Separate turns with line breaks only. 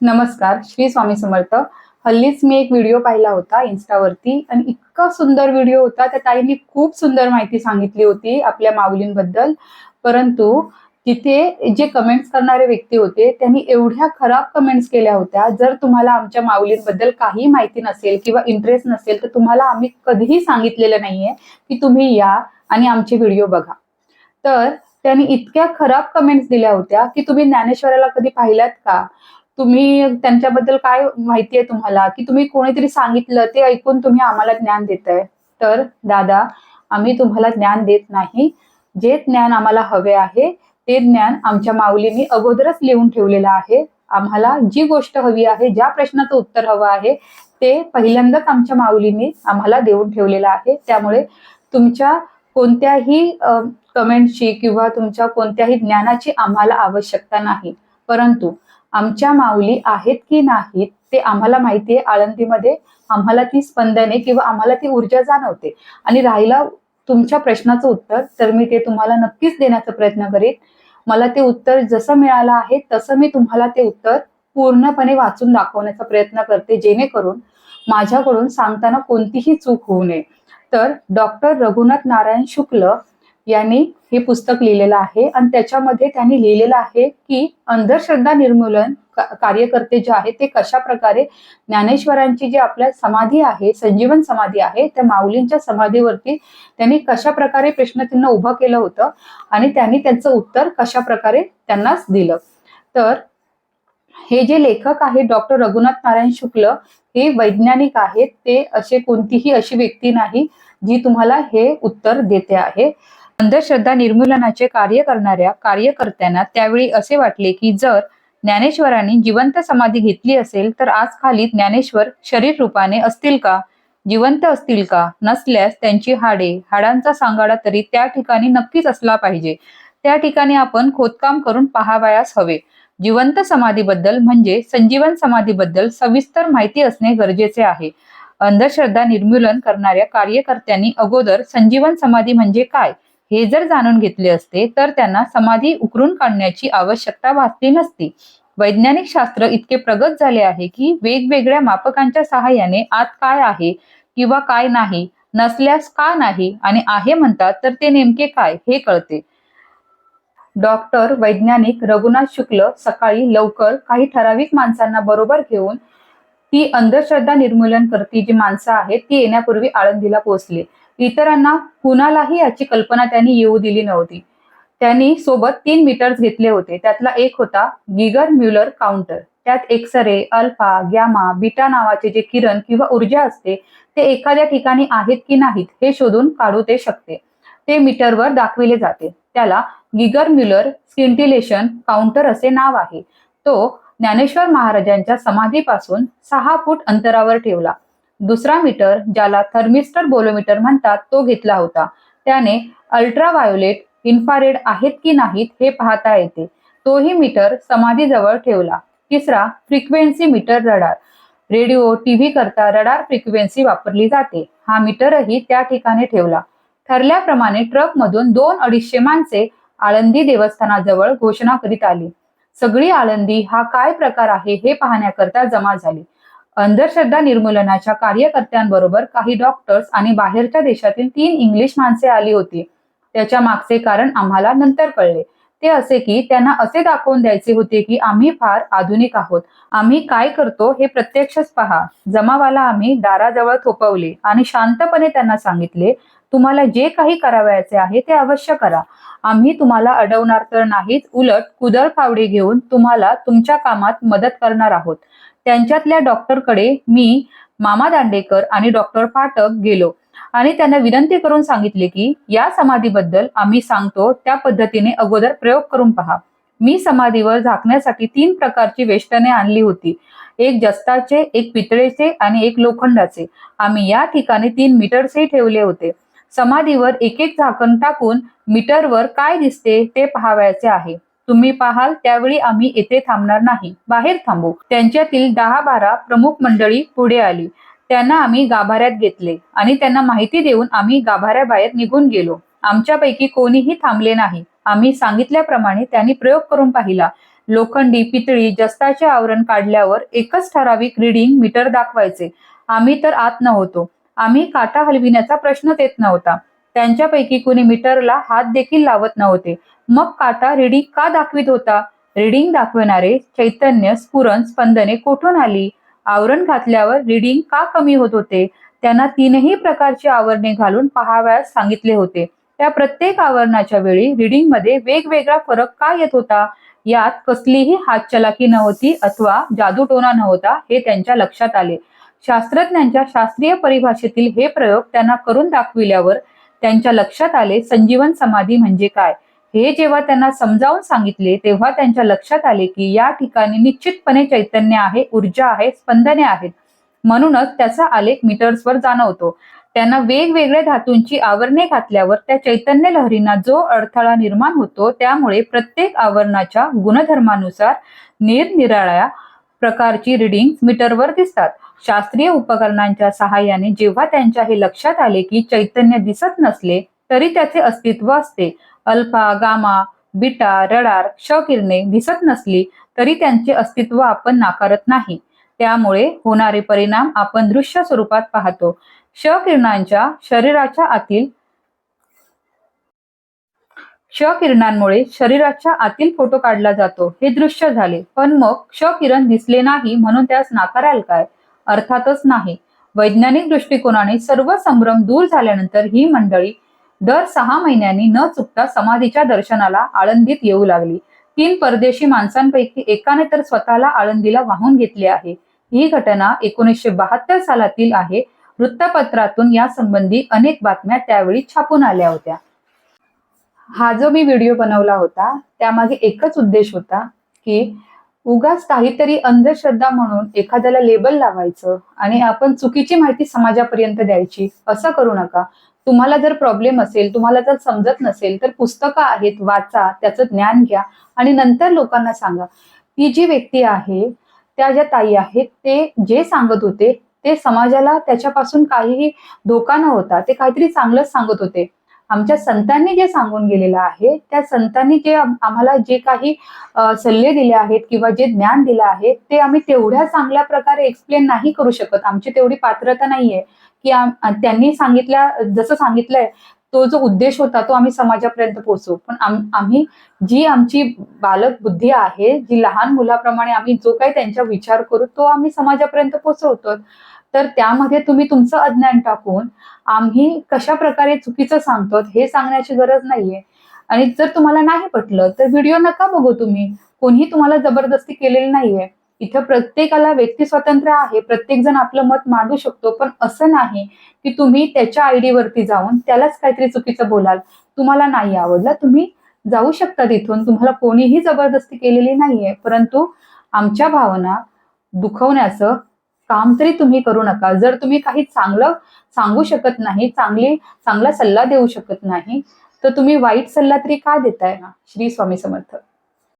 नमस्कार, श्री स्वामी समर्थ. हल्लीच मी एक व्हिडिओ पाहिला होता इन्स्टावरती आणि इतका सुंदर व्हिडिओ होता. त्या ताईंनी खूप सुंदर माहिती सांगितली होती आपल्या माऊलींबद्दल. परंतु तिथे जे कमेंट्स करणारे व्यक्ती होते त्यांनी एवढ्या खराब कमेंट्स केल्या होत्या. जर तुम्हाला आमच्या माऊलींबद्दल काही माहिती नसेल किंवा इंटरेस्ट नसेल तर तुम्हाला आम्ही कधीही सांगितलेलं नाहीये की तुम्ही या आणि आमचे व्हिडिओ बघा. तर त्यांनी इतक्या खराब कमेंट्स दिल्या होत्या की तुम्ही ज्ञानेश्वराला कधी पाहिलात का? तुम्ही त्यांच्याबद्दल काय माहिती आहे तुम्हाला, की तुम्ही कोणीतरी सांगितलं ते ऐकून तुम्ही आम्हाला ज्ञान देताय. तर दादा, आम्ही तुम्हाला ज्ञान देत नाही. जे ज्ञान आम्हाला हवे आहे ते ज्ञान आमच्या माऊलींनी अगोदरच लिहून ठेवलेलं आहे. आम्हाला जी गोष्ट हवी आहे, ज्या प्रश्नाचं उत्तर हवं आहे ते पहिल्यांदाच आमच्या माऊलींनी आम्हाला देऊन ठेवलेलं आहे. त्यामुळे तुमच्या कोणत्याही कमेंटची किंवा तुमच्या कोणत्याही ज्ञानाची आम्हाला आवश्यकता नाही. परंतु आमच्या माऊली आहेत की नाहीत ते आम्हाला माहिती आहे. आळंदीमध्ये आम्हाला ती स्पंदने किंवा आम्हाला ती ऊर्जा जाणवते. आणि राहिला तुमच्या प्रश्नाचं उत्तर, तर मी ते तुम्हाला नक्कीच देण्याचा प्रयत्न करेन. मला ते उत्तर जसं मिळालं आहे तसं मी तुम्हाला ते उत्तर पूर्णपणे वाचून दाखवण्याचा प्रयत्न करते, जेणेकरून माझ्याकडून सांगताना कोणतीही चूक होऊ नये. तर डॉक्टर रघुनाथ नारायण शुक्ल यांनी हे पुस्तक लिहिलेलं आहे आणि त्याच्यामध्ये त्यांनी लिहिलेलं आहे की अंधश्रद्धा निर्मूलन कार्यकर्ते जे आहेत ते कशा प्रकारे ज्ञानेश्वरांची जी आपल्या समाधी आहे, संजीवन समाधी आहे, त्या माऊलींच्या समाधीवरती त्यांनी कशा प्रकारे प्रश्नचिन्ह उभं केलं होतं आणि त्यांनी त्यांचं उत्तर कशा प्रकारे त्यांनाच दिलं. तर हे जे लेखक आहेत डॉक्टर रघुनाथ नारायण शुक्ल, हे वैज्ञानिक आहेत. ते असे कोणतीही अशी व्यक्ती नाही जी तुम्हाला हे उत्तर देते आहे. अंधश्रद्धा निर्मूलनाचे कार्य करणाऱ्या कार्यकर्त्यांना त्यावेळी असे वाटले की जर ज्ञानेश्वरांनी जिवंत समाधी घेतली असेल तर आज खाली ज्ञानेश्वर शरीर रूपाने असतील का, जिवंत असतील का? नसल्यास त्यांची हाडांचा सांगाडा तरी त्या ठिकाणी नक्कीच असला पाहिजे. त्या ठिकाणी आपण खोदकाम करून पाहावयास हवे. जिवंत समाधीबद्दल म्हणजे संजीवन समाधीबद्दल सविस्तर माहिती असणे गरजेचे आहे. अंधश्रद्धा निर्मूलन करणाऱ्या कार्यकर्त्यांनी अगोदर संजीवन समाधी म्हणजे काय हे जर जाणून घेतले असते तर त्यांना समाधी उकरून काढण्याची आवश्यकता भासली नसती. वैज्ञानिक शास्त्र इतके प्रगत झाले आहे की वेगवेगळ्या मापकांच्या सहाय्याने आत काय आहे किंवा काय नाही, नसल्यास का नाही आणि आहे म्हणतात तर ते नेमके काय हे कळते. डॉक्टर वैज्ञानिक रघुनाथ शुक्ल सकाळी लवकर काही ठराविक माणसांना बरोबर घेऊन ती अंधश्रद्धा निर्मूलन करती जी माणसं आहेत ती येण्यापूर्वी आळंदीला पोहोचले. इतरांना कुणालाही याची कल्पना त्यांनी येऊ दिली नव्हती. त्यांनी सोबत 3 मीटर्स घेतले होते. त्यातला एक होता गिगर म्युलर काउंटर. त्यात एक्सरे, अल्फा, गॅमा, बीटा नावाचे जे किरण किंवा ऊर्जा असते ते एखाद्या ठिकाणी आहेत की नाहीत हे शोधून काढू ते शकते. ते मीटरवर दाखविले जाते. त्याला गिगर म्युलर स्किंटिलेशन काउंटर असे नाव आहे. तो ज्ञानेश्वर महाराजांच्या समाधीपासून 6 फूट अंतरावर ठेवला. दुसरा मीटर, ज्याला थर्मिस्टर बोलोमीटर म्हणतात, तो घेतला होता. त्याने अल्ट्राव्हायोलेट, इन्फ्रारेड आहेत की नाहीत हे पाहता येते. तोही मीटर समाधीजवळ ठेवला. तिसरा frequency meter radar. Radio, TV करता रडार फ्रिक्वेन्सी वापरली जाते. हा मीटरही त्या ठिकाणी ठेवला. ठरल्याप्रमाणे ट्रकमधून 200-250 माणसे आळंदी देवस्थानाजवळ घोषणा करीत आली. सगळी आळंदी हा काय प्रकार आहे हे पाहण्याकरता जमा झाली. अंधश्रद्धा निर्मूलनाच्या कार्यकर्त्यांबरोबर काही डॉक्टर्स आणि बाहेरच्या देशातील 3 इंग्लिश माणसे आली होती. त्याच्या मागचे कारण आम्हाला नंतर कळले. ते असे की त्यांना असे दाखवून द्यायचे होते की आम्ही फार आधुनिक आहोत. आम्ही काय करतो हे प्रत्यक्षच पहा. जमावाला आम्ही दाराजवळ थोपवले आणि शांतपणे त्यांना सांगितले, तुम्हाला जे काही करावयाचे आहे ते अवश्य करा. आम्ही तुम्हाला अडवणार तर नाहीच, उलट कुदळ फावडे घेऊन तुम्हाला तुमच्या कामात मदत करणार आहोत. त्यांच्यातल्या डॉक्टरकडे मी, मामा दांडेकर आणि डॉक्टर फाटक गेलो आणि त्यांना विनंती करून सांगितले की या समाधीबद्दल आम्ही सांगतो त्या पद्धतीने अगोदर प्रयोग करून पहा. मी समाधीवर झाकण्यासाठी 3 प्रकारची वेष्टने आणली होती. एक जस्ताचे, एक पितळेचे आणि एक लोखंडाचे. आम्ही या ठिकाणी 3 मीटर्सही ठेवले होते. समाधीवर एक एक झाकण टाकून मीटरवर काय दिसते ते पाहावयाचे आहे. तुम्ही पाहाल त्यावेळी आम्ही येथे थांबणार नाही, बाहेर थांबू. त्यांच्यातील 10-12 प्रमुख मंडळी पुढे आली. त्यांना आम्ही गाभाऱ्यात घेतले आणि त्यांना माहिती देऊन आम्ही गाभाऱ्याबाहेर निघून गेलो. आमच्यापैकी कोणीही थांबले नाही. आम्ही सांगितल्याप्रमाणे त्यांनी प्रयोग करून पाहिला. लोखंडी, पितळी, जस्ताचे आवरण काढल्यावर एकच ठराविक रीडिंग मीटर दाखवायचे. आम्ही तर आत नव्हतो. आम्ही काटा हलविण्याचा प्रश्नच येत नव्हता. त्यांच्यापैकी कुणी मीटरला हात देखील लावत नव्हते. मग काटा रीडिंग का दाखवित होता? रीडिंग दाखवणारे चैतन्य, स्फुरण, स्पंदने कुठून आली? आवरण घातल्यावर रीडिंग का कमी होत होते? त्यांना तीनही प्रकारची आवरणे घालून पाहावयास सांगितले होते. त्या प्रत्येक आवरणाच्या वेळी रीडिंगमध्ये वेगवेगळा फरक का येत होता? यात कसलीही हातचलाकी नव्हती अथवा जादूटोणा नव्हता हे त्यांच्या लक्षात आले. शास्त्रज्ञांच्या शास्त्रीय परिभाषेतील हे प्रयोग त्यांना करून दाखविल्यावर त्यांच्या लक्षात आले संजीवन समाधी म्हणजे काय. हे जेव्हा त्यांना समजावून सांगितले तेव्हा त्यांच्या लक्षात आले की या ठिकाणी निश्चितपणे चैतन्य आहे, ऊर्जा आहे, स्पंदने आहेत. म्हणूनच त्याचा आलेख मीटर्सवर जाणवतो. त्यांना वेगवेगळ्या धातूंची आवरणे घातल्यावर त्या चैतन्य लहरींना जो अडथळा निर्माण होतो त्यामुळे प्रत्येक आवरणाच्या गुणधर्मानुसार निरनिराळ्या प्रकारची रीडिंग मीटरवर दिसतात. शास्त्रीय उपकरणांच्या सहाय्याने जेव्हा त्यांच्या हे लक्षात आले की चैतन्य दिसत नसले तरी त्याचे अस्तित्व असते. अल्फा, गामा, बीटा, रडार, क्ष किरणे दिसत नसली तरी त्यांचे अस्तित्व आपण नाकारत नाही. त्यामुळे होणारे परिणाम आपण दृश्य स्वरूपात पाहतो. क्ष किरणांच्या शरीराच्या आतील क्ष किरणांमुळे शरीराच्या आतील फोटो काढला जातो हे दृश्य झाले. पण मग क्ष किरण दिसले नाही म्हणून त्यास नाकाराल काय? अर्थातच नाही. वैज्ञानिक दृष्टिकोनाने सर्व संभ्रम दूर झाल्यानंतर ही मंडळी दर 6 महिन्यांनी न चुकता समाधीच्या दर्शनाला आळंदीत येऊ लागली. 3 परदेशी माणसांपैकी एकाने तर स्वतःला आळंदीला वाहून घेतले आहे. ही घटना 1972 सालातील आहे. वृत्तपत्रातून या संबंधी अनेक बातम्या त्यावेळी छापून आल्या होत्या. हा जो मी व्हिडिओ बनवला होता त्यामागे एकच उद्देश होता की उगाच काहीतरी अंधश्रद्धा म्हणून एखाद्याला लेबल लावायचं आणि आपण चुकीची माहिती समाजापर्यंत द्यायची. असं करू नका. तुम्हाला जर प्रॉब्लेम असेल, तुम्हाला जर समजत नसेल तर पुस्तकं आहेत, वाचा, त्याचं ज्ञान घ्या आणि नंतर लोकांना सांगा. ती जी व्यक्ती आहे, त्या ज्या ताई आहेत, ते जे सांगत होते ते समाजाला त्याच्यापासून काहीही धोका नव्हता. ते काहीतरी चांगलंच सांगत होते. आमच्या संतांनी जे सांगून गेलेलं आहे, त्या संतांनी जे आम्हाला जे काही सल्ले दिले आहेत किंवा जे ज्ञान दिलं आहे ते आम्ही तेवढ्या चांगल्या प्रकारे एक्सप्लेन नाही करू शकत. आमची तेवढी पात्रता नाहीये की त्यांनी जसं सांगितलंय तो जो उद्देश होता तो आम्ही समाजापर्यंत पोहोचू. पण आम्ही जी आमची बालक बुद्धी आहे, जी लहान मुलाप्रमाणे आम्ही जो काही त्यांचा विचार करू तो आम्ही समाजापर्यंत पोहोचवतो. तर त्यामध्ये तुम्ही तुमचं अज्ञान टाकून आम्ही कशा प्रकारे चुकीचं सांगतो हे सांगण्याची गरज नाहीये. आणि जर तुम्हाला नाही पटलं तर व्हिडिओ नका बघू तुम्ही. कोणीही तुम्हाला जबरदस्ती केलेली नाहीये. इथं प्रत्येकाला व्यक्ती स्वातंत्र्य आहे. प्रत्येक जण आपलं मत मांडू शकतो. पण असं नाही की तुम्ही त्याच्या आयडी वरती जाऊन त्यालाच काहीतरी चुकीचं बोलाल. तुम्हाला नाही आवडलं, तुम्ही जाऊ शकता तिथून. तुम्हाला कोणीही जबरदस्ती केलेली नाहीये. परंतु आमच्या भावना दुखवण्याचं काम तरी तुम्ही करू नका. जर तुम्ही काही चांगलं सांगू शकत नाही, चांगला सल्ला देऊ शकत नाही तर तुम्ही वाईट सल्ला तरी का देताय ना. श्री स्वामी समर्थ.